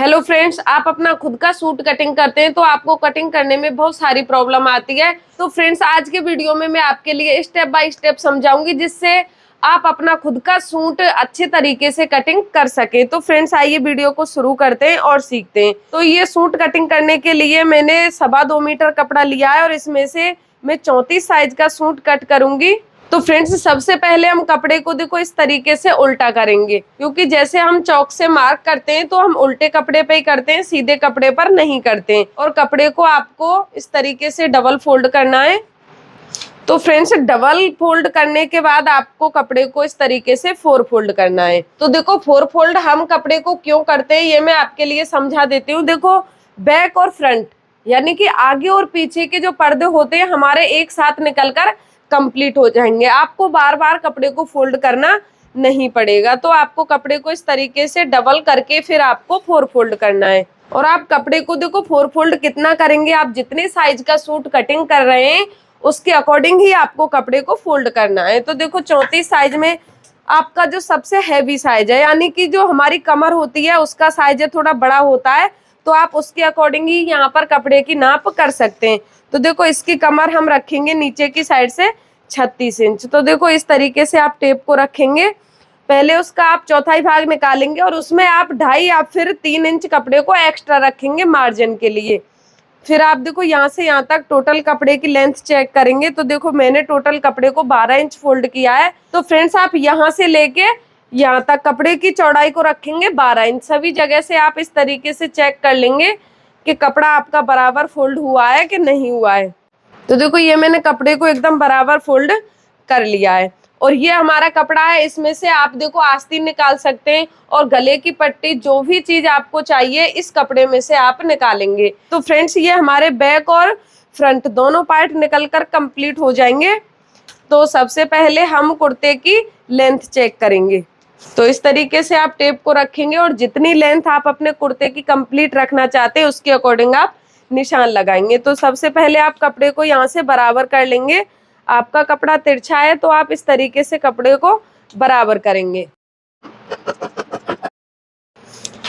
Hello friends, आप अपना खुद का सूट कटिंग करते हैं तो आपको कटिंग करने में बहुत सारी प्रॉब्लम आती है। तो फ्रेंड्स, आज के वीडियो में मैं आपके लिए स्टेप बाय स्टेप समझाऊंगी जिससे आप अपना खुद का सूट अच्छे तरीके से कटिंग कर सके। तो फ्रेंड्स, आइए वीडियो को शुरू करते हैं और सीखते हैं। तो ये सूट कटिंग करने के लिए मैंने 2.25 मीटर कपड़ा लिया है और इसमें से मैं 34 साइज का सूट कट करूंगी। तो फ्रेंड्स, सबसे पहले हम कपड़े को देखो इस तरीके से उल्टा करेंगे, क्योंकि जैसे हम चौक से मार्क करते हैं तो हम उल्टे कपड़े पे ही करते हैं, सीधे कपड़े पर नहीं करते हैं। और कपड़े को आपको इस तरीके से डबल फोल्ड करना है। तो फ्रेंड्स, डबल फोल्ड करने के बाद आपको कपड़े को इस तरीके से 4 फोल्ड करना है। तो देखो 4 फोल्ड हम कपड़े को क्यों करते हैं ये मैं आपके लिए समझा देती हूँ। देखो, बैक और फ्रंट यानी कि आगे और पीछे के जो पर्दे होते हैं हमारे एक साथ निकलकर कंप्लीट हो जाएंगे। आपको बार बार कपड़े को फोल्ड करना नहीं पड़ेगा। तो आपको कपड़े को इस तरीके से डबल करके फिर आपको 4 फोल्ड करना है। और आप कपड़े को देखो 4 फोल्ड कितना करेंगे, आप जितने साइज का सूट कटिंग कर रहे हैं उसके अकॉर्डिंग ही आपको कपड़े को फोल्ड करना है। तो देखो 34 साइज में आपका जो सबसे हैवी साइज है, यानी कि जो हमारी कमर होती है उसका साइज थोड़ा बड़ा होता है, तो आप उसके अकॉर्डिंग ही यहाँ पर कपड़े की नाप कर सकते हैं। तो देखो इसकी कमर हम रखेंगे नीचे की साइड से 36 इंच। तो देखो इस तरीके से आप टेप को रखेंगे। पहले उसका आप चौथाई भाग निकालेंगे और उसमें आप 2.5 या फिर 3 इंच कपड़े को एक्स्ट्रा रखेंगे मार्जिन के लिए। फिर आप देखो यहाँ से यहाँ तक टोटल कपड़े की लेंथ चेक करेंगे। तो देखो मैंने टोटल कपड़े को 12 इंच फोल्ड किया है। तो फ्रेंड्स, आप यहाँ से लेके यहाँ तक कपड़े की चौड़ाई को रखेंगे 12 इंच। सभी जगह से आप इस तरीके से चेक कर लेंगे कि कपड़ा आपका बराबर फोल्ड हुआ है कि नहीं हुआ है। तो देखो ये मैंने कपड़े को एकदम बराबर फोल्ड कर लिया है। और ये हमारा कपड़ा है, इसमें से आप देखो आस्तीन निकाल सकते हैं और गले की पट्टी, जो भी चीज आपको चाहिए इस कपड़े में से आप निकालेंगे। तो फ्रेंड्स, ये हमारे बैक और फ्रंट दोनों पार्ट निकलकर कंप्लीट हो जाएंगे। तो सबसे पहले हम कुर्ते की लेंथ चेक करेंगे। तो इस तरीके से आप टेप को रखेंगे और जितनी लेंथ आप अपने कुर्ते की कंप्लीट रखना चाहते हैं उसके अकॉर्डिंग आप निशान लगाएंगे। तो सबसे पहले आप कपड़े को यहाँ से बराबर कर लेंगे। आपका कपड़ा तिरछा है तो आप इस तरीके से कपड़े को बराबर करेंगे।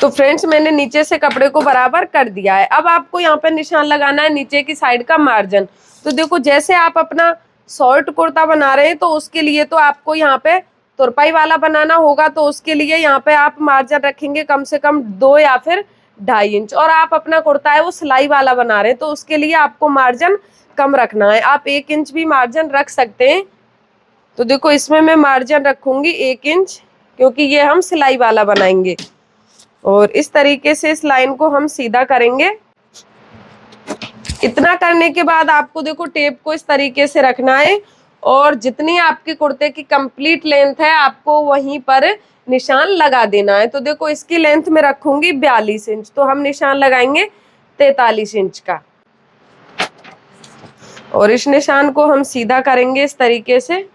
तो फ्रेंड्स, मैंने नीचे से कपड़े को बराबर कर दिया है। अब आपको यहाँ पे निशान लगाना है नीचे की साइड का मार्जिन। तो देखो जैसे आप अपना शॉर्ट कुर्ता बना रहे हैं तो उसके लिए तो आपको यहाँ पे तुरपाई वाला बनाना होगा। तो उसके लिए यहाँ पे आप मार्जिन रखेंगे कम से कम 2 या फिर 2.5 इंच। और आप अपना कुर्ता है वो सिलाई वाला बना रहे हैं तो उसके लिए आपको मार्जिन कम रखना है। आप 1 इंच भी मार्जिन रख सकते हैं। तो देखो इसमें मैं मार्जिन रखूंगी 1 इंच, क्योंकि ये हम सिलाई वाला बनाएंगे। और इस तरीके से इस लाइन को हम सीधा करेंगे। इतना करने के बाद आपको देखो टेप को इस तरीके से रखना है और जितनी आपके कुर्ते की कंप्लीट लेंथ है आपको वहीं पर निशान लगा देना है। तो देखो इसकी लेंथ में रखूंगी 42 इंच, तो हम निशान लगाएंगे 43 इंच का। और इस निशान को हम सीधा करेंगे इस तरीके से।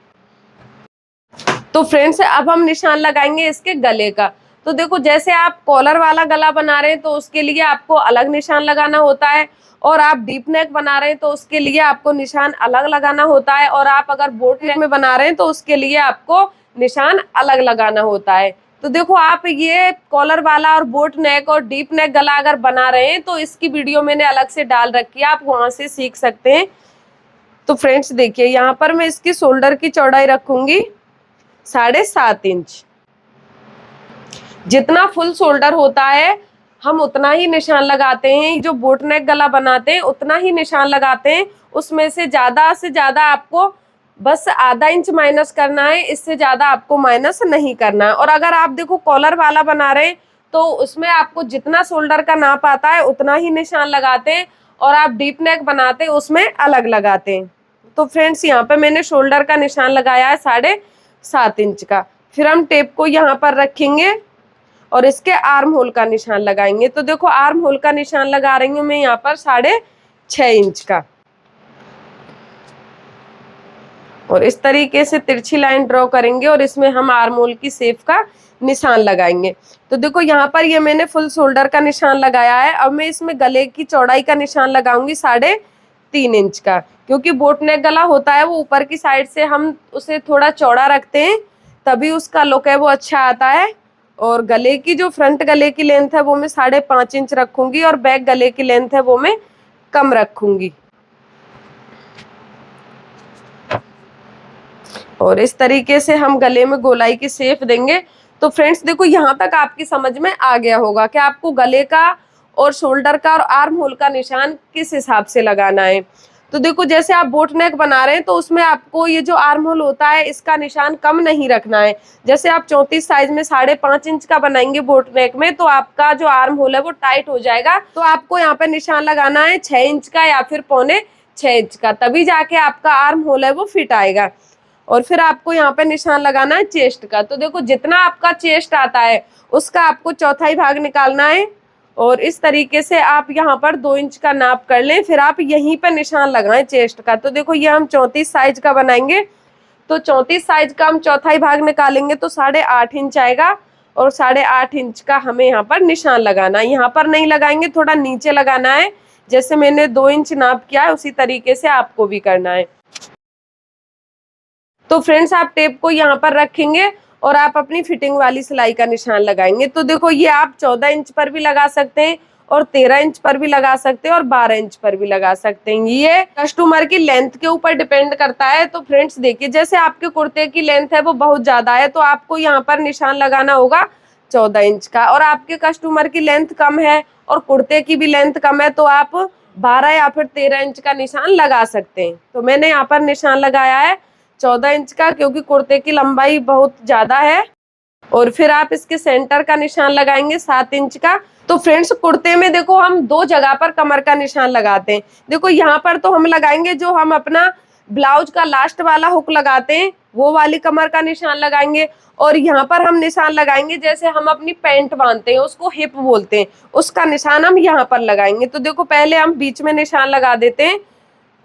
तो फ्रेंड्स, अब हम निशान लगाएंगे इसके गले का। तो देखो जैसे आप कॉलर वाला गला बना रहे हैं तो उसके लिए आपको अलग निशान लगाना होता है, और आप डीप नेक बना रहे हैं तो उसके लिए आपको निशान अलग लगाना होता है, और आप अगर बोट नेक में बना रहे हैं तो उसके लिए आपको निशान अलग लगाना होता है। तो देखो आप ये कॉलर वाला और बोट नेक और डीप नेक गला अगर बना रहे हैं तो इसकी वीडियो मैंने अलग से डाल रखी है, आप वहां से सीख सकते हैं। तो फ्रेंड्स देखिए, यहाँ पर मैं इसकी शोल्डर की चौड़ाई रखूंगी 7.5 इंच। जितना फुल शोल्डर होता है हम उतना ही निशान लगाते हैं। जो बोट नेक गला बनाते हैं उतना ही निशान लगाते हैं। उसमें से ज्यादा आपको बस आधा इंच माइनस करना है, इससे ज्यादा आपको माइनस नहीं करना है। और अगर आप देखो कॉलर वाला बना रहे हैं तो उसमें आपको जितना शोल्डर का नाप आता है उतना ही निशान लगाते हैं, और आप डीप नेक बनाते हैं उसमें अलग लगाते हैं। तो फ्रेंड्स, यहाँ पे मैंने शोल्डर का निशान लगाया है 7.5 इंच का। फिर हम टेप को यहाँ पर रखेंगे और इसके आर्म होल का निशान लगाएंगे। तो देखो आर्म होल का निशान लगा रही हूँ मैं यहाँ पर 6.5 इंच का। और इस तरीके से तिरछी लाइन ड्रॉ करेंगे और इसमें हम आर्म होल की शेप का निशान लगाएंगे। तो देखो यहाँ पर ये मैंने फुल शोल्डर का निशान लगाया है। अब मैं इसमें गले की चौड़ाई का निशान लगाऊंगी 3.5 इंच का, क्योंकि बोट नेक गला होता है वो ऊपर की साइड से हम उसे थोड़ा चौड़ा रखते हैं, तभी उसका लुक है वो अच्छा आता है। और गले की जो फ्रंट गले की लेंथ है वो मैं 5.5 इंच रखूंगी और बैक गले की लेंथ है वो मैं कम रखूंगी। और इस तरीके से हम गले में गोलाई की शेप देंगे। तो फ्रेंड्स देखो यहाँ तक आपकी समझ में आ गया होगा कि आपको गले का और शोल्डर का और आर्म होल का निशान किस हिसाब से लगाना है। तो देखो जैसे आप बोट नेक बना रहे हैं तो उसमें आपको ये जो आर्म होल होता है इसका निशान कम नहीं रखना है। जैसे आप 34 साइज में 5.5 इंच का बनाएंगे बोट नेक में तो आपका जो आर्म होल है वो टाइट हो जाएगा। तो आपको यहाँ पे निशान लगाना है 6 इंच का या फिर 6.25 इंच का, तभी जाके आपका आर्म होल है वो फिट आएगा। और फिर आपको यहाँ पे निशान लगाना है चेस्ट का। तो देखो जितना आपका चेस्ट आता है उसका आपको चौथाई भाग निकालना है और इस तरीके से आप यहाँ पर 2 इंच का नाप कर लें, फिर आप यहीं पर निशान लगाएं चेस्ट का। तो देखो ये हम 34 साइज का बनाएंगे तो 34 साइज का हम चौथाई भाग निकालेंगे तो 8.5 इंच आएगा और 8.5 इंच का हमें यहाँ पर निशान लगाना है। यहाँ पर नहीं लगाएंगे, थोड़ा नीचे लगाना है। जैसे मैंने 2 इंच नाप किया है उसी तरीके से आपको भी करना है। तो फ्रेंड्स आप टेप को यहाँ पर रखेंगे और आप अपनी फिटिंग वाली सिलाई का निशान लगाएंगे। तो देखो ये आप 14 इंच पर भी लगा सकते हैं और 13 इंच पर भी लगा सकते हैं और 12 इंच पर भी लगा सकते हैं। ये कस्टमर की लेंथ के ऊपर डिपेंड करता है। तो फ्रेंड्स देखिए जैसे आपके कुर्ते की लेंथ है वो बहुत ज्यादा है तो आपको यहाँ पर निशान लगाना होगा 14 इंच का, और आपके कस्टमर की लेंथ कम है और कुर्ते की भी लेंथ कम है तो आप 12 या फिर 13 इंच का निशान लगा सकते हैं। तो मैंने यहाँ पर निशान लगाया है 14 इंच का क्योंकि कुर्ते की लंबाई बहुत ज्यादा है। और फिर आप इसके सेंटर का निशान लगाएंगे 7 इंच का। तो फ्रेंड्स कुर्ते में देखो हम 2 जगह पर कमर का निशान लगाते हैं। देखो यहाँ पर तो हम लगाएंगे जो हम अपना ब्लाउज का लास्ट वाला हुक लगाते हैं वो वाली कमर का निशान लगाएंगे, और यहाँ पर हम निशान लगाएंगे जैसे हम अपनी पैंट बांधते हैं उसको हिप बोलते हैं, उसका निशान हम यहाँ पर लगाएंगे। तो देखो पहले हम बीच में निशान लगा देते हैं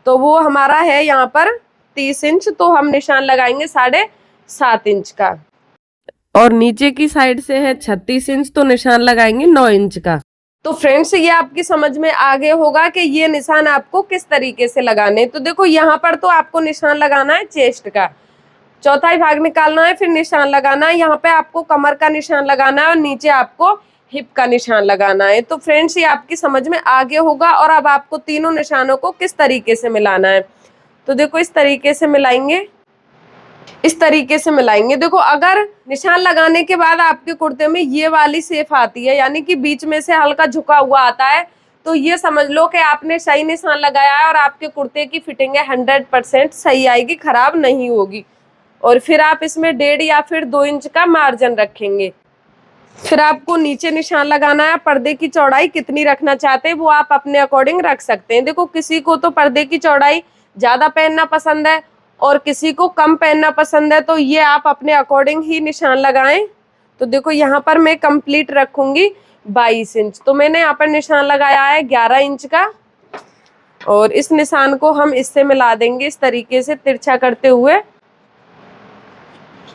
तो वो हमारा है यहाँ पर 30 इंच, तो हम निशान लगाएंगे 7.5 इंच का, और नीचे की साइड से है 36 इंच तो निशान लगाएंगे 9 इंच का। तो फ्रेंड्स ये आपकी समझ में आ गया होगा कि ये निशान आपको किस तरीके से लगाने। तो देखो यहाँ पर तो आपको निशान लगाना है चेस्ट का, चौथाई भाग निकालना है, फिर निशान लगाना है। यहाँ पे आपको कमर का निशान लगाना है और नीचे आपको हिप का निशान लगाना है। तो फ्रेंड्स ये आपकी समझ में आ गया होगा। और अब आपको तीनों निशानों को किस तरीके से मिलाना है। तो देखो इस तरीके से मिलाएंगे, इस तरीके से मिलाएंगे। देखो अगर निशान लगाने के बाद आपके कुर्ते में ये वाली शेप आती है यानी कि बीच में से हल्का झुका हुआ आता है तो ये समझ लो कि आपने सही निशान लगाया है और आपके कुर्ते की फिटिंग है 100% सही आएगी, खराब नहीं होगी। और फिर आप इसमें 1.5 या फिर 2 इंच का मार्जिन रखेंगे। फिर आपको नीचे निशान लगाना है। पर्दे की चौड़ाई कितनी रखना चाहते हैं वो आप अपने अकॉर्डिंग रख सकते हैं। देखो किसी को तो पर्दे की चौड़ाई ज्यादा पहनना पसंद है और किसी को कम पहनना पसंद है, तो ये आप अपने अकॉर्डिंग ही निशान लगाएं। तो देखो यहाँ पर मैं कंप्लीट रखूंगी 22 इंच, तो मैंने यहाँ पर निशान लगाया है 11 इंच का, और इस निशान को हम इससे मिला देंगे इस तरीके से तिरछा करते हुए।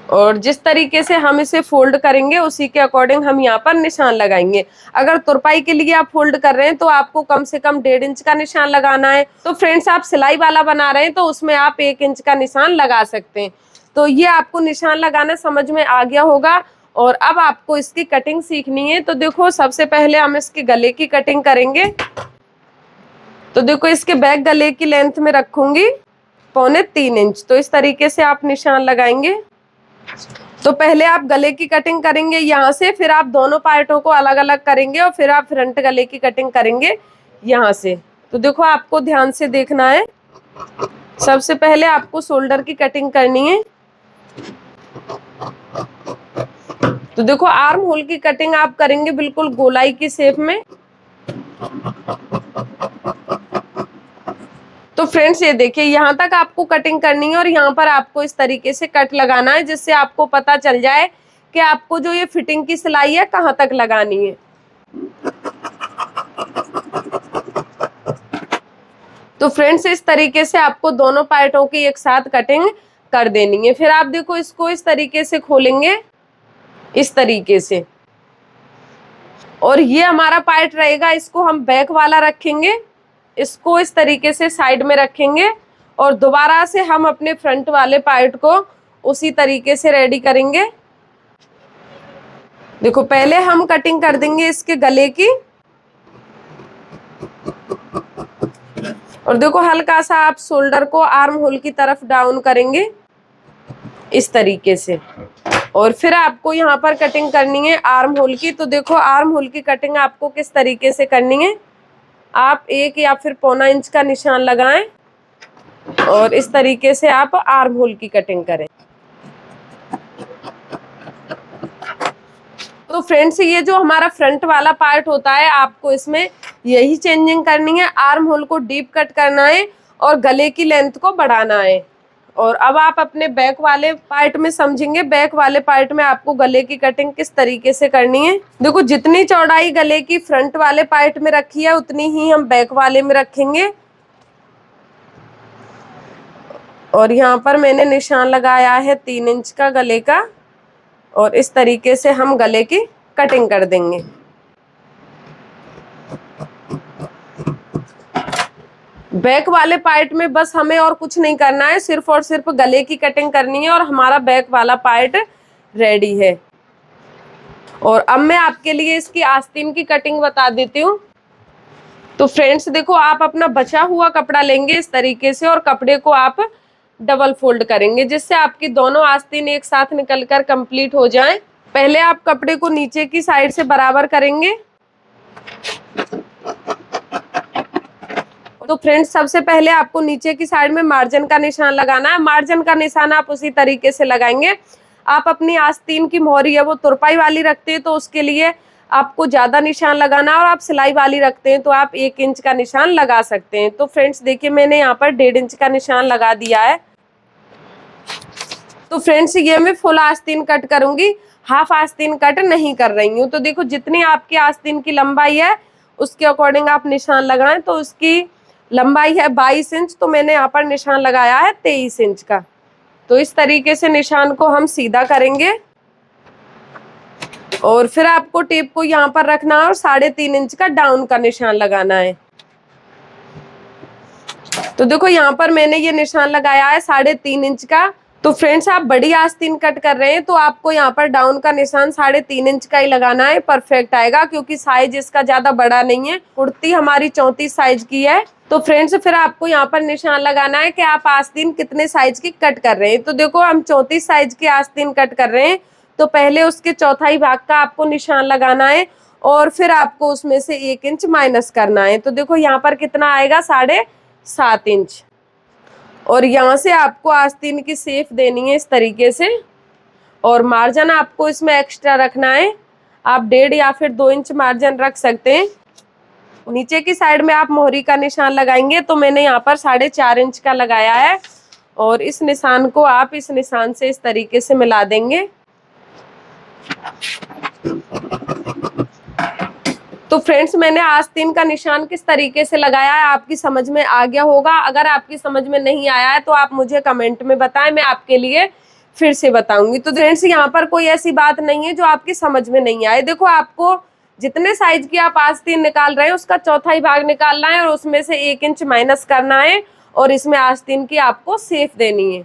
और जिस तरीके से हम इसे फोल्ड करेंगे उसी के अकॉर्डिंग हम यहाँ पर निशान लगाएंगे। अगर तुरपाई के लिए आप फोल्ड कर रहे हैं तो आपको कम से कम 1.5 इंच का निशान लगाना है। तो फ्रेंड्स आप सिलाई वाला बना रहे हैं तो उसमें आप 1 इंच का निशान लगा सकते हैं। तो ये आपको निशान लगाना समझ में आ गया होगा। और अब आपको इसकी कटिंग सीखनी है। तो देखो सबसे पहले हम इसके गले की कटिंग करेंगे। तो देखो इसके बैक गले की लेंथ में रखूंगी 3.25 इंच। तो इस तरीके से आप निशान लगाएंगे। तो पहले आप गले की कटिंग करेंगे यहाँ से, फिर आप दोनों पार्टों को अलग अलग करेंगे और फिर आप फ्रंट गले की कटिंग करेंगे यहाँ से। तो देखो आपको ध्यान से देखना है। सबसे पहले आपको शोल्डर की कटिंग करनी है। तो देखो आर्म होल की कटिंग आप करेंगे बिल्कुल गोलाई की शेप में। तो फ्रेंड्स ये देखिए यहाँ तक आपको कटिंग करनी है और यहाँ पर आपको इस तरीके से कट लगाना है जिससे आपको पता चल जाए कि आपको जो ये फिटिंग की सिलाई है कहाँ तक लगानी है। तो फ्रेंड्स इस तरीके से आपको दोनों पार्टों की एक साथ कटिंग कर देनी है। फिर आप देखो इसको इस तरीके से खोलेंगे, इस तरीके से, और ये हमारा पार्ट रहेगा, इसको हम बैक वाला रखेंगे, इसको इस तरीके से साइड में रखेंगे और दोबारा से हम अपने फ्रंट वाले पार्ट को उसी तरीके से रेडी करेंगे। देखो पहले हम कटिंग कर देंगे इसके गले की, और देखो हल्का सा आप शोल्डर को आर्म होल की तरफ डाउन करेंगे इस तरीके से, और फिर आपको यहाँ पर कटिंग करनी है आर्म होल की। तो देखो आर्म होल की कटिंग आपको किस तरीके से करनी है, आप 1 या फिर पौना इंच का निशान लगाएं और इस तरीके से आप आर्म होल की कटिंग करें। तो फ्रेंड्स ये जो हमारा फ्रंट वाला पार्ट होता है, आपको इसमें यही चेंजिंग करनी है, आर्म होल को डीप कट करना है और गले की लेंथ को बढ़ाना है। और अब आप अपने बैक वाले पार्ट में समझेंगे, बैक वाले पार्ट में आपको गले की कटिंग किस तरीके से करनी है। देखो जितनी चौड़ाई गले की फ्रंट वाले पार्ट में रखी है उतनी ही हम बैक वाले में रखेंगे। और यहाँ पर मैंने निशान लगाया है 3 इंच का गले का, और इस तरीके से हम गले की कटिंग कर देंगे। बैक वाले पार्ट में बस हमें और कुछ नहीं करना है, सिर्फ और सिर्फ गले की कटिंग करनी है और हमारा बैक वाला पार्ट रेडी है। और अब मैं आपके लिए इसकी आस्तीन की कटिंग बता देती हूँ। तो फ्रेंड्स देखो आप अपना बचा हुआ कपड़ा लेंगे इस तरीके से, और कपड़े को आप डबल फोल्ड करेंगे जिससे आपकी दोनों आस्तीन एक साथ निकलकर कंप्लीट हो जाएं। पहले आप कपड़े को नीचे की साइड से बराबर करेंगे। तो फ्रेंड्स सबसे पहले आपको नीचे की साइड में मार्जिन का निशान लगाना है। मार्जिन का निशान आप उसी तरीके से लगाएंगे। आप अपनी आस्तीन की मोहरी है वो तुरपाई वाली रखते हैं तो उसके लिए आपको ज्यादा निशान लगाना है, और आप सिलाई वाली रखते हैं तो आप 1 इंच का निशान लगा सकते हैं। तो फ्रेंड्स देखिए मैंने यहाँ पर 1.5 इंच का निशान लगा दिया है। तो फ्रेंड्स ये मैं फुल आस्तीन कट करूंगी, हाफ आस्तीन कट नहीं कर रही हूँ। तो देखो जितनी आपकी आस्तीन की लंबाई है उसके अकॉर्डिंग आप निशान लगाएं। तो उसकी लंबाई है 22 इंच, तो मैंने यहाँ पर निशान लगाया है 23 इंच का। तो इस तरीके से निशान को हम सीधा करेंगे, और फिर आपको टेप को यहाँ पर रखना है और 3.5 इंच का डाउन का निशान लगाना है। तो देखो यहाँ पर मैंने ये निशान लगाया है 3.5 इंच का। तो फ्रेंड्स आप बड़ी आस्तीन कट कर रहे हैं तो आपको यहाँ पर डाउन का निशान 3.5 इंच का ही लगाना है, परफेक्ट आएगा, क्योंकि साइज इसका ज्यादा बड़ा नहीं है। कुर्ती हमारी 34 साइज की है। तो फ्रेंड्स फिर आपको यहाँ पर निशान लगाना है कि आप आस्तीन कितने साइज की कट कर रहे हैं। तो देखो हम 34 साइज की आस्तीन कट कर रहे हैं, तो पहले उसके चौथाई भाग का आपको निशान लगाना है और फिर आपको उसमें से 1 इंच माइनस करना है। तो देखो यहाँ पर कितना आएगा 7.5 इंच, और यहाँ से आपको आस्तीन की शेप देनी है इस तरीके से, और मार्जिन आपको इसमें एक्स्ट्रा रखना है। आप 1.5 या फिर 2 इंच मार्जिन रख सकते हैं। नीचे की साइड में आप मोहरी का निशान लगाएंगे, तो मैंने यहाँ पर 4.5 इंच का लगाया है, और इस निशान को आप इस निशान से इस तरीके से मिला देंगे। तो फ्रेंड्स मैंने आस्तीन का निशान किस तरीके से लगाया है आपकी समझ में आ गया होगा। अगर आपकी समझ में नहीं आया है तो आप मुझे कमेंट में बताएं, मैं आपके लिए फिर से बताऊंगी। तो फ्रेंड्स यहाँ पर कोई ऐसी बात नहीं है जो आपकी समझ में नहीं आए। देखो आपको जितने साइज की आप आस्तीन निकाल रहे हैं उसका चौथाई भाग निकालना है और उसमें से 1 इंच माइनस करना है, और इसमें आस्तीन की आपको शेप देनी है।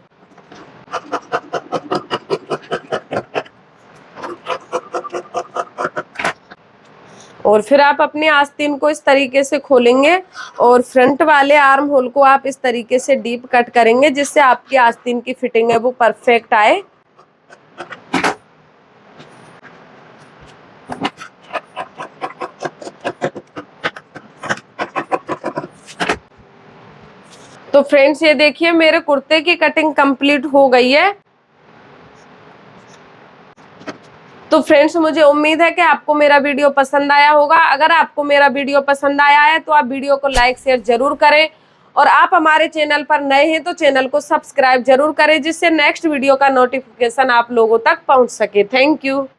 और फिर आप अपनी आस्तीन को इस तरीके से खोलेंगे और फ्रंट वाले आर्म होल को आप इस तरीके से डीप कट करेंगे जिससे आपकी आस्तीन की फिटिंग है वो परफेक्ट आए। तो फ्रेंड्स ये देखिए मेरे कुर्ते की कटिंग कंप्लीट हो गई है। तो फ्रेंड्स मुझे उम्मीद है कि आपको मेरा वीडियो पसंद आया होगा। अगर आपको मेरा वीडियो पसंद आया है तो आप वीडियो को लाइक शेयर जरूर करें, और आप हमारे चैनल पर नए हैं तो चैनल को सब्सक्राइब जरूर करें, जिससे नेक्स्ट वीडियो का नोटिफिकेशन आप लोगों तक पहुंच सके। Thank you.